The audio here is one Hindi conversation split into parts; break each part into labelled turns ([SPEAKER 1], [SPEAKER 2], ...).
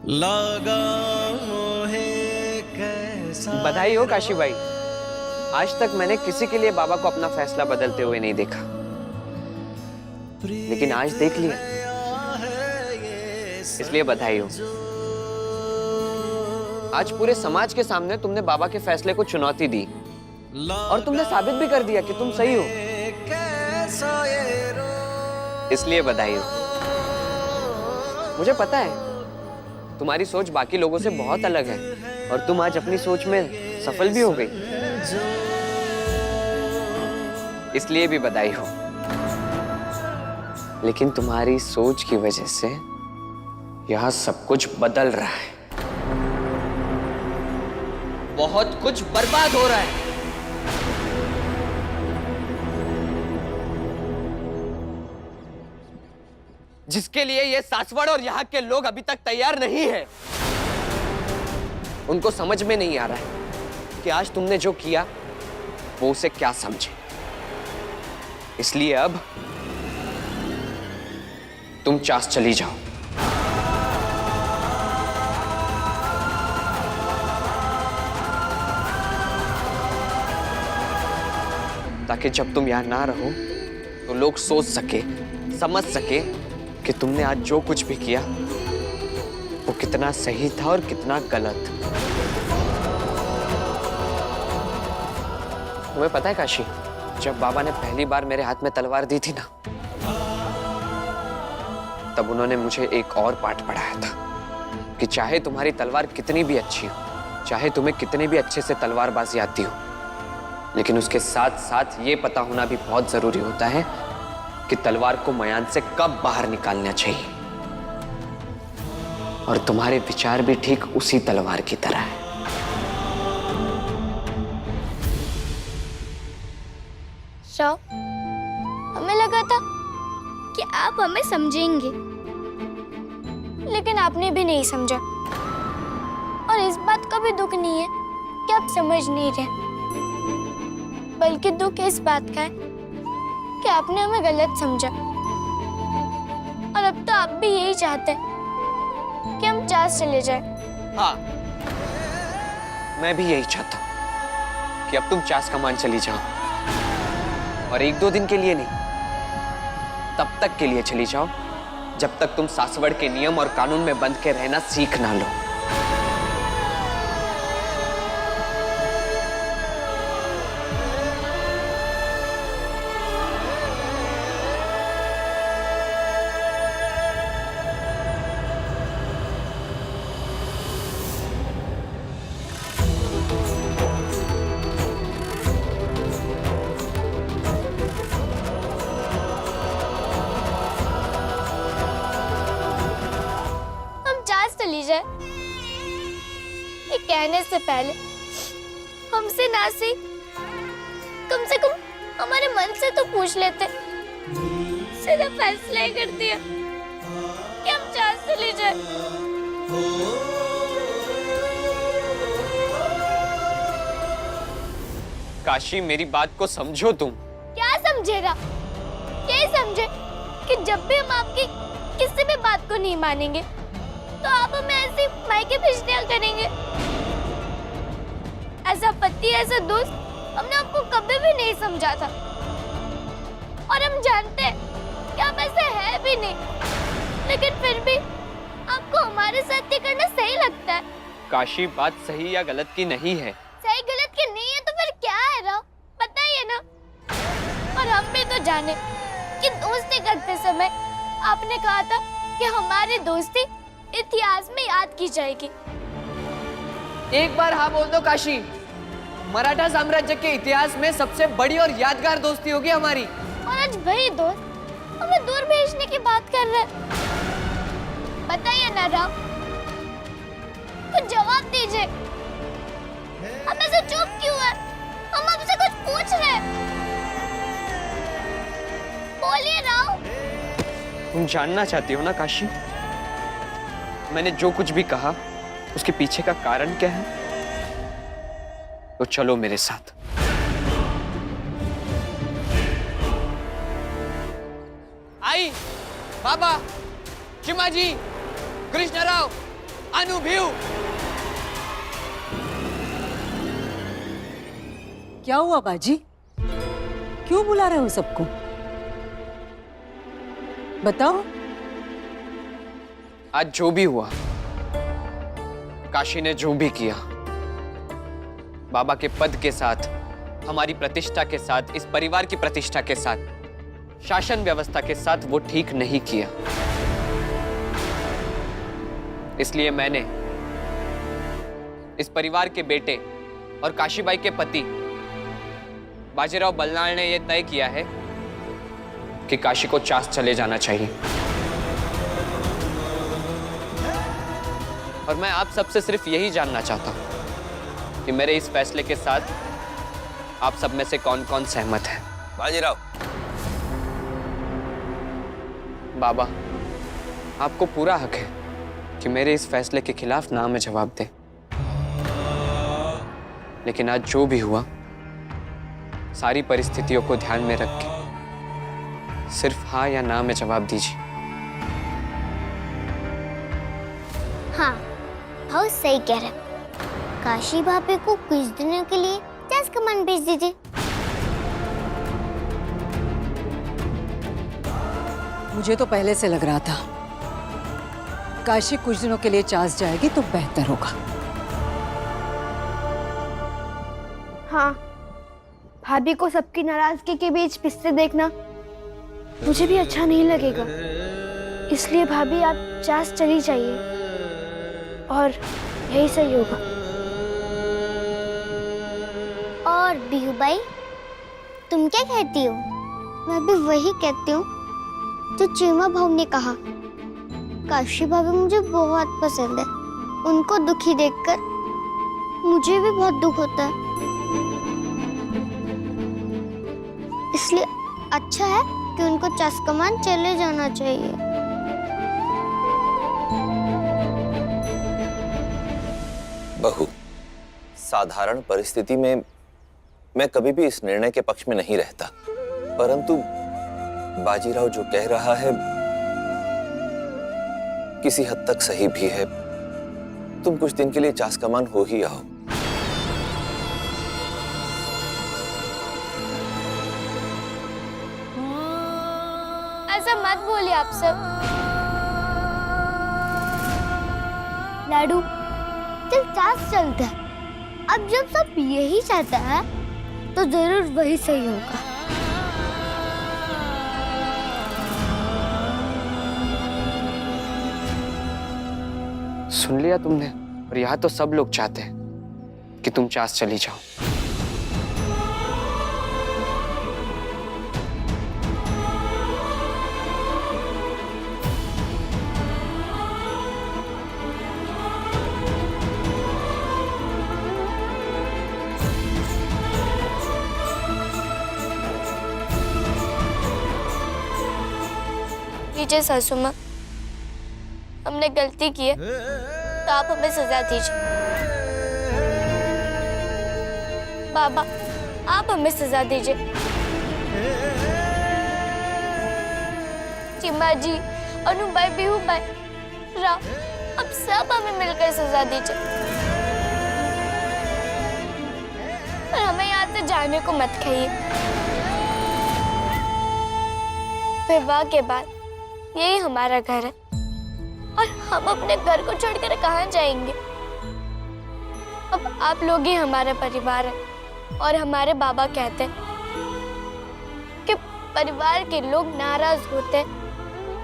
[SPEAKER 1] लगा मोहे कैसा।
[SPEAKER 2] बधाई हो काशी भाई, आज तक मैंने किसी के लिए बाबा को अपना फैसला बदलते हुए नहीं देखा, लेकिन आज देख लिया, इसलिए बधाई हो। आज पूरे समाज के सामने तुमने बाबा के फैसले को चुनौती दी और तुमने साबित भी कर दिया कि तुम सही हो, इसलिए बधाई हो। मुझे पता है तुम्हारी सोच बाकी लोगों से बहुत अलग है और तुम आज अपनी सोच में सफल भी हो गई, इसलिए भी बधाई हो। लेकिन तुम्हारी सोच की वजह से यह सब कुछ बदल रहा है, बहुत कुछ बर्बाद हो रहा है। जिसके लिए ये सासवड़ और यहाँ के लोग अभी तक तैयार नहीं है। उनको समझ में नहीं आ रहा है कि आज तुमने जो किया वो उसे क्या समझे, इसलिए अब तुम चास चली जाओ। ताकि जब तुम यहां ना रहो तो लोग सोच सके, समझ सके कि तुमने आज जो कुछ भी किया वो कितना सही था और कितना गलत। तुम्हें पता है काशी, जब बाबा ने पहली बार मेरे हाथ में तलवार दी थी ना, तब उन्होंने मुझे एक और पाठ पढ़ाया था कि चाहे तुम्हारी तलवार कितनी भी अच्छी हो, चाहे तुम्हें कितने भी अच्छे से तलवारबाजी आती हो, लेकिन उसके साथ साथ ये पता होना भी बहुत जरूरी होता है कि तलवार को मयान से कब बाहर निकालना चाहिए। और तुम्हारे विचार भी ठीक उसी तलवार की तरह है।
[SPEAKER 3] राव, हमें लगा था कि आप हमें समझेंगे, लेकिन आपने भी नहीं समझा। और इस बात का भी दुख नहीं है कि आप समझ नहीं रहे, बल्कि दुख इस बात का है कि आपने हमें गलत समझा। और अब तो आप भी यही चाहते हैं कि हम चास चले जाएं।
[SPEAKER 2] हाँ, मैं भी यही चाहता हूं कि अब तुम चास कमान चली जाओ, और एक दो दिन के लिए नहीं, तब तक के लिए चली जाओ जब तक तुम सासवड़ के नियम और कानून में बंध के रहना सीख ना लो।
[SPEAKER 3] ये कहने से पहले हमसे ना सी कम से कम हमारे मन से तो पूछ लेते। सीधा फैसला ही कर दिया कि हम चास चले जाए।
[SPEAKER 2] काशी, मेरी बात को समझो तुम।
[SPEAKER 3] क्या समझेगा? ये समझे कि जब भी हम आपकी किसी भी बात को नहीं मानेंगे तो आप हमें ऐसे मायके भेजने करेंगे। ऐसा पति, ऐसा दोस्त हमने आपको कभी भी नहीं समझा था, और हम जानते हैं कि आप ऐसे है भी नहीं, लेकिन फिर भी आपको हमारे साथ ये करना सही लगता है।
[SPEAKER 2] काशी, बात सही या गलत की नहीं है।
[SPEAKER 3] सही गलत की नहीं है तो फिर क्या है राव, बताइए ना। और हम भी तो जाने कि दोस्ती करते समय आपने कहा था कि हमारी दोस्ती इतिहास में याद की जाएगी।
[SPEAKER 2] एक बार हाँ बोल दो काशी, मराठा साम्राज्य के इतिहास में सबसे बड़ी और यादगार दोस्ती होगी हमारी।
[SPEAKER 3] और आज वही दोस्त हमें दूर भेजने की बात कर रहे हैं। बताइए ना राव, कुछ जवाब दीजिए। हम ऐसे चुप क्यों है? हम आपसे कुछ पूछ रहे हैं, बोलिए राव।
[SPEAKER 2] तुम जानना चाहती हो ना काशी, मैंने जो कुछ भी कहा उसके पीछे का कारण क्या है? तो चलो मेरे साथ। आई, बाबा, चिमाजी, कृष्णराव, अनु भीऊ।
[SPEAKER 4] क्या हुआ बाजी? क्यों बुला रहे हो सबको? बताओ।
[SPEAKER 2] आज जो भी हुआ, काशी ने जो भी किया, बाबा के पद के साथ, हमारी प्रतिष्ठा के साथ, इस परिवार की प्रतिष्ठा के साथ, शासन व्यवस्था के साथ वो ठीक नहीं किया। इसलिए मैंने इस परिवार के बेटे और काशीबाई के पति बाजीराव बल्लाळ ने यह तय किया है कि काशी को चास चले जाना चाहिए। और मैं आप सबसे सिर्फ यही जानना चाहता हूं कि मेरे इस फैसले के साथ आप सब में से कौन कौन सहमत है।
[SPEAKER 1] बाजीराव,
[SPEAKER 2] बाबा, आपको पूरा हक है कि मेरे इस फैसले के खिलाफ ना में जवाब दें। लेकिन आज जो भी हुआ, सारी परिस्थितियों को ध्यान में रख के सिर्फ हाँ या ना में जवाब दीजिए।
[SPEAKER 3] हाँ, बहुत सही कह रहे। काशी भाभी को कुछ दिनों के लिए चेस कमान भेज दीजिए।
[SPEAKER 4] मुझे तो पहले से लग रहा था काशी कुछ दिनों के लिए चास जाएगी तो बेहतर होगा।
[SPEAKER 5] हाँ, भाभी को सबकी नाराजगी के बीच पिसते देखना मुझे भी अच्छा नहीं लगेगा। इसलिए भाभी, आप चास चली जाइए और यही सही होगा।
[SPEAKER 3] और बिहू भाई, तुम क्या कहती हो? मैं भी वही कहती हूँ जो चीमा भाऊ ने कहा। काशी भाभी मुझे बहुत पसंद है। उनको दुखी देखकर मुझे भी बहुत दुख होता है। इसलिए अच्छा है कि उनको चस्कमान चले जाना चाहिए।
[SPEAKER 1] बहू, साधारण परिस्थिति में मैं कभी भी इस निर्णय के पक्ष में नहीं रहता, परंतु बाजीराव जो कह रहा है किसी हद तक सही भी है। तुम कुछ दिन के लिए चासकमान हो ही आओ।
[SPEAKER 3] ऐसा मत बोलिए आप सब। लाडू, चल चास चलते हैं। अब जब सब यही चाहता है तो जरूर वही सही होगा।
[SPEAKER 2] सुन लिया तुमने? और यहाँ तो सब लोग चाहते हैं कि तुम चास चली जाओ।
[SPEAKER 3] लीजिए सासू माँ, हमने गलती की है तो आप हमें सजा दीजिए। बाबा, आप हमें सजा दीजिए। चिम्मा जी, अनु भाई, बिहू भाई, राव, अब सब हमें मिलकर सजा दीजिए। और हमें यहाँ से जाने को मत कहिए। विवाह के बाद यही हमारा घर है और हम अपने घर को छोड़कर कहाँ जाएंगे? अब आप लोग ही हमारा परिवार है और हमारे बाबा कहते हैं कि परिवार के लोग नाराज होते हैं,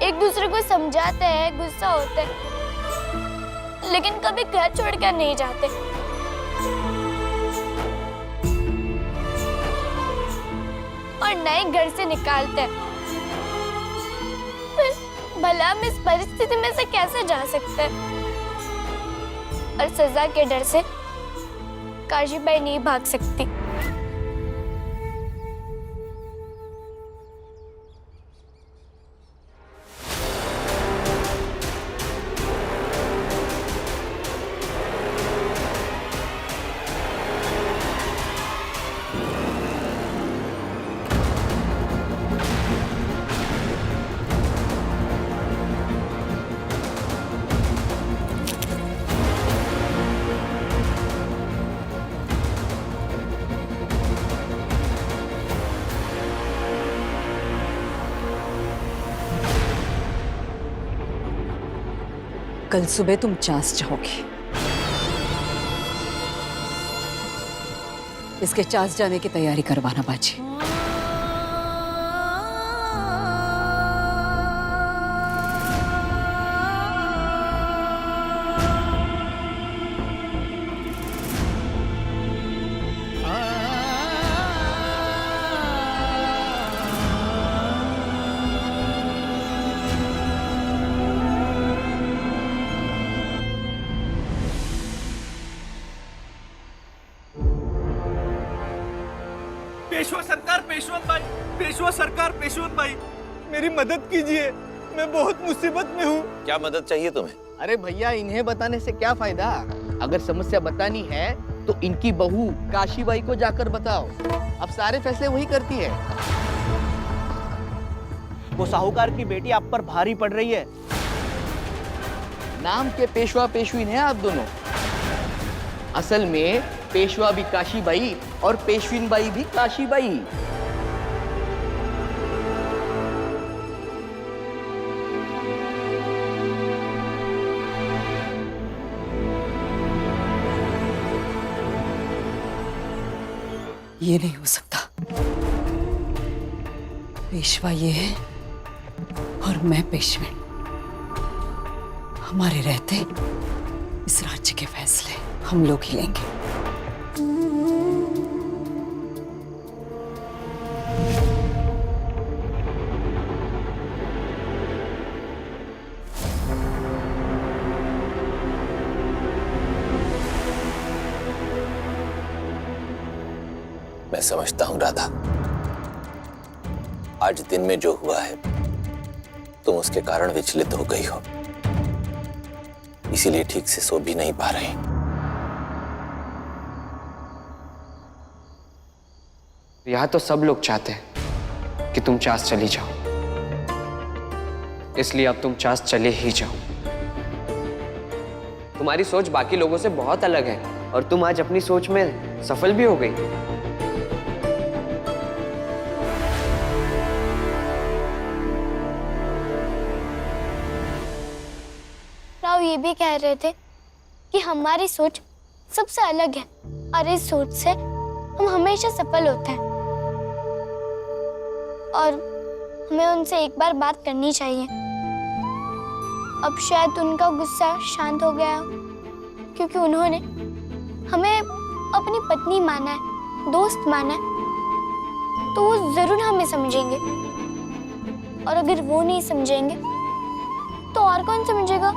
[SPEAKER 3] एक दूसरे को समझाते हैं, गुस्सा होते हैं, लेकिन कभी घर छोड़कर नहीं जाते। और नए घर से निकालते हैं। भला हम इस परिस्थिति में से कैसे जा सकते हैं? और सजा के डर से काशीबाई नहीं भाग सकती।
[SPEAKER 4] कल सुबह तुम चांस जाओगी। इसके चांस जाने की तैयारी करवाना बाजी।
[SPEAKER 6] पेशवा सरकार, पेशवा सरकार, पेशवा भाई, मेरी मदद कीजिए, मैं बहुत मुसीबत में हूँ।
[SPEAKER 1] क्या मदद चाहिए तुम्हें?
[SPEAKER 6] अरे भैया, इन्हें बताने से क्या फायदा? अगर समस्या बतानी है तो इनकी बहू काशीबाई को जाकर बताओ। अब सारे फैसले वही करती है। वो साहूकार की बेटी आप पर भारी पड़ रही है। नाम के पेशवा पेशवीन हैं आप दोनों। असल में पेशवा भी काशीबाई और पेशवीन बाई भी काशीबाई।
[SPEAKER 4] ये नहीं हो सकता। पेशवा ये है और मैं पेशवेन। हमारे रहते इस राज्य के फैसले हम लोग ही लेंगे।
[SPEAKER 1] मैं समझता हूं राधा, आज दिन में जो हुआ है तुम उसके कारण विचलित हो गई हो, इसीलिए ठीक से सो भी नहीं पा रही।
[SPEAKER 2] यहाँ तो सब लोग चाहते हैं कि तुम चास चली जाओ, इसलिए अब तुम चास चले ही जाओ। तुम्हारी सोच बाकी लोगों से बहुत अलग है और तुम आज अपनी सोच में सफल भी हो गई।
[SPEAKER 3] राव ये भी कह रहे थे कि हमारी सोच सबसे अलग है और इस सोच से हम हमेशा सफल होते हैं और हमें उनसे एक बार बात करनी चाहिए। अब शायद उनका गुस्सा शांत हो गया हो, क्योंकि उन्होंने हमें अपनी पत्नी माना है, दोस्त माना है, तो वो जरूर हमें समझेंगे। और अगर वो नहीं समझेंगे तो और कौन समझेगा?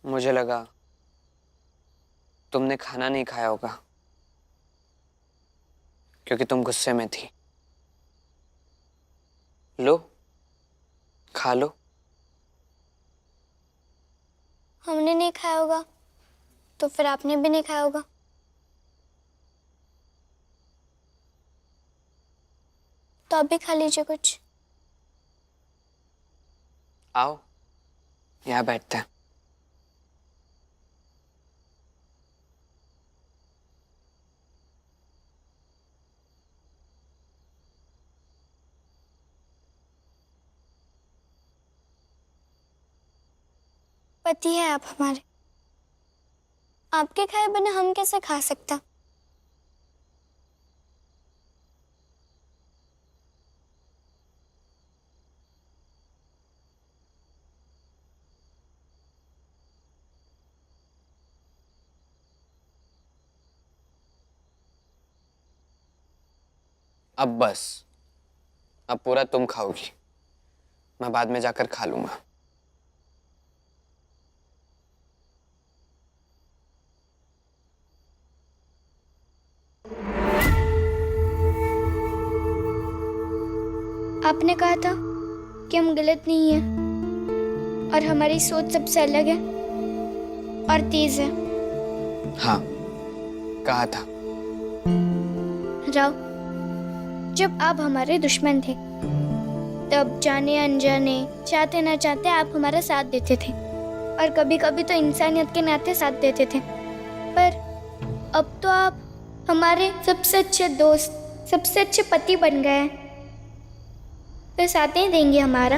[SPEAKER 2] मुझे लगा तुमने खाना नहीं खाया होगा क्योंकि तुम गुस्से में थी। लो, खा लो।
[SPEAKER 3] हमने नहीं खाया होगा तो फिर आपने भी नहीं खाया होगा। तो आप भी खा लीजिए कुछ।
[SPEAKER 2] आओ, यहाँ बैठते हैं।
[SPEAKER 3] पति है आप हमारे, आपके खाए बिना हम कैसे खा सकता।
[SPEAKER 2] अब बस, अब पूरा तुम खाओगी, मैं बाद में जाकर खा लूंगा।
[SPEAKER 3] आपने कहा था कि हम गलत नहीं हैं और हमारी सोच सबसे अलग है और तेज है।
[SPEAKER 2] हाँ, कहा था।
[SPEAKER 3] राव, जब आप हमारे दुश्मन थे तब जाने अनजाने, चाहते ना चाहते आप हमारा साथ देते थे और कभी कभी तो इंसानियत के नाते साथ देते थे। पर अब तो आप हमारे सबसे अच्छे दोस्त, सबसे अच्छे पति बन गए हैं, तो साथ ही देंगे हमारा।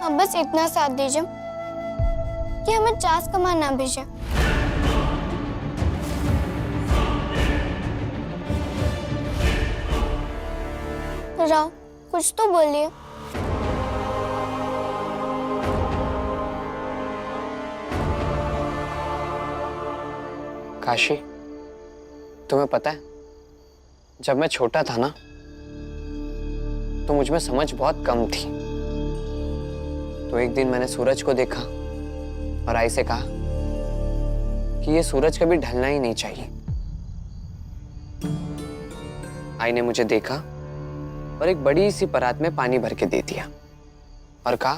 [SPEAKER 3] अब बस इतना साथ दीजिए कि हमें चास कमान ना भेजे। राव, कुछ तो बोलिए।
[SPEAKER 2] काशी, तुम्हें पता है, जब मैं छोटा था ना तो मुझ में समझ बहुत कम थी। तो एक दिन मैंने सूरज को देखा और आई से कहा कि ये सूरज कभी ढलना ही नहीं चाहिए। आई ने मुझे देखा और एक बड़ी सी परात में पानी भर के दे दिया और कहा,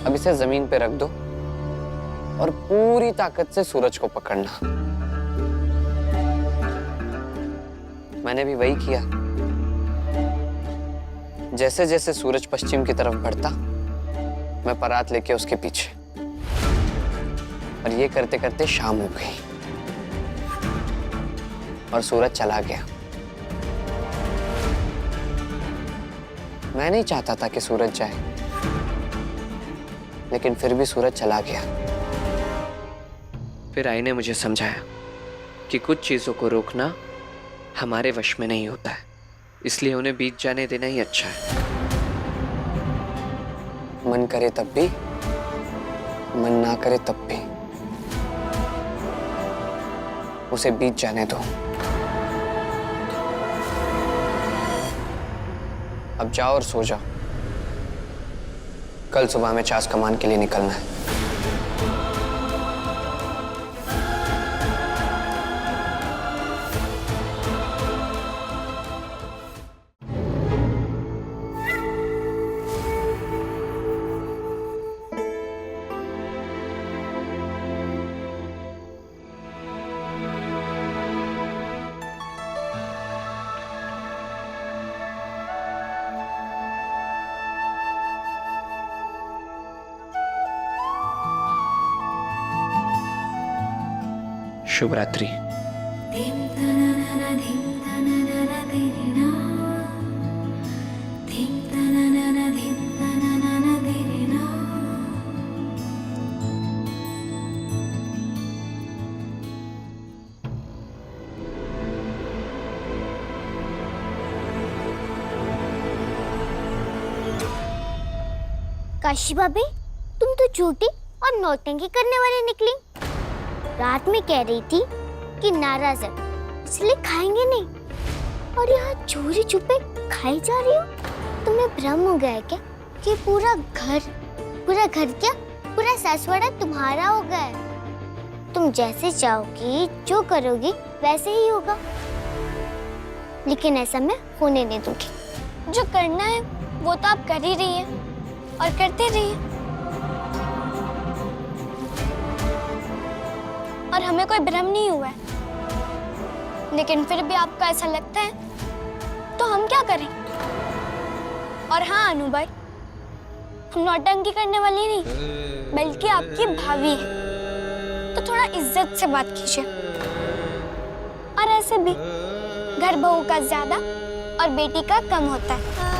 [SPEAKER 2] अब इसे जमीन पे रख दो और पूरी ताकत से सूरज को पकड़ना। मैंने भी वही किया। जैसे जैसे सूरज पश्चिम की तरफ बढ़ता, मैं परात लेके उसके पीछे, और ये करते करते शाम हो गई और सूरज चला गया। मैं नहीं चाहता था कि सूरज जाए, लेकिन फिर भी सूरज चला गया। फिर आई ने मुझे समझाया कि कुछ चीजों को रोकना हमारे वश में नहीं होता है, इसलिए उन्हें बीत जाने देना ही अच्छा है। मन करे तब भी, मन ना करे तब भी, उसे बीत जाने दो। अब जाओ और सो जाओ, कल सुबह में चास कमान के लिए निकलना है। शुभ रात्रि।
[SPEAKER 5] काशी भाभी, तुम तो झूठी और नौटंकी करने वाली निकली। रात में कह रही थी कि नाराज है इसलिए खाएंगे नहीं, और यहाँ चोरी छुपे खाई जा रही हो। तुम्हें भ्रम हो गया है क्या कि पूरा घर क्या, पूरा सासवाड़ा तुम्हारा हो गया है। तुम जैसे चाहोगी, जो करोगी वैसे ही होगा।
[SPEAKER 3] लेकिन ऐसा मैं होने नहीं दूंगी। जो करना है वो तो आप कर ही रही है और करते रहिए। और हमें कोई भ्रम नहीं हुआ है, लेकिन फिर भी आपको ऐसा लगता है तो हम क्या करें? और हाँ अनु भाई, हम नौटंकी करने वाली नहीं बल्कि आपकी भाभी है, तो थोड़ा इज्जत से बात कीजिए। और ऐसे भी घर बहू का ज्यादा और बेटी का कम होता है।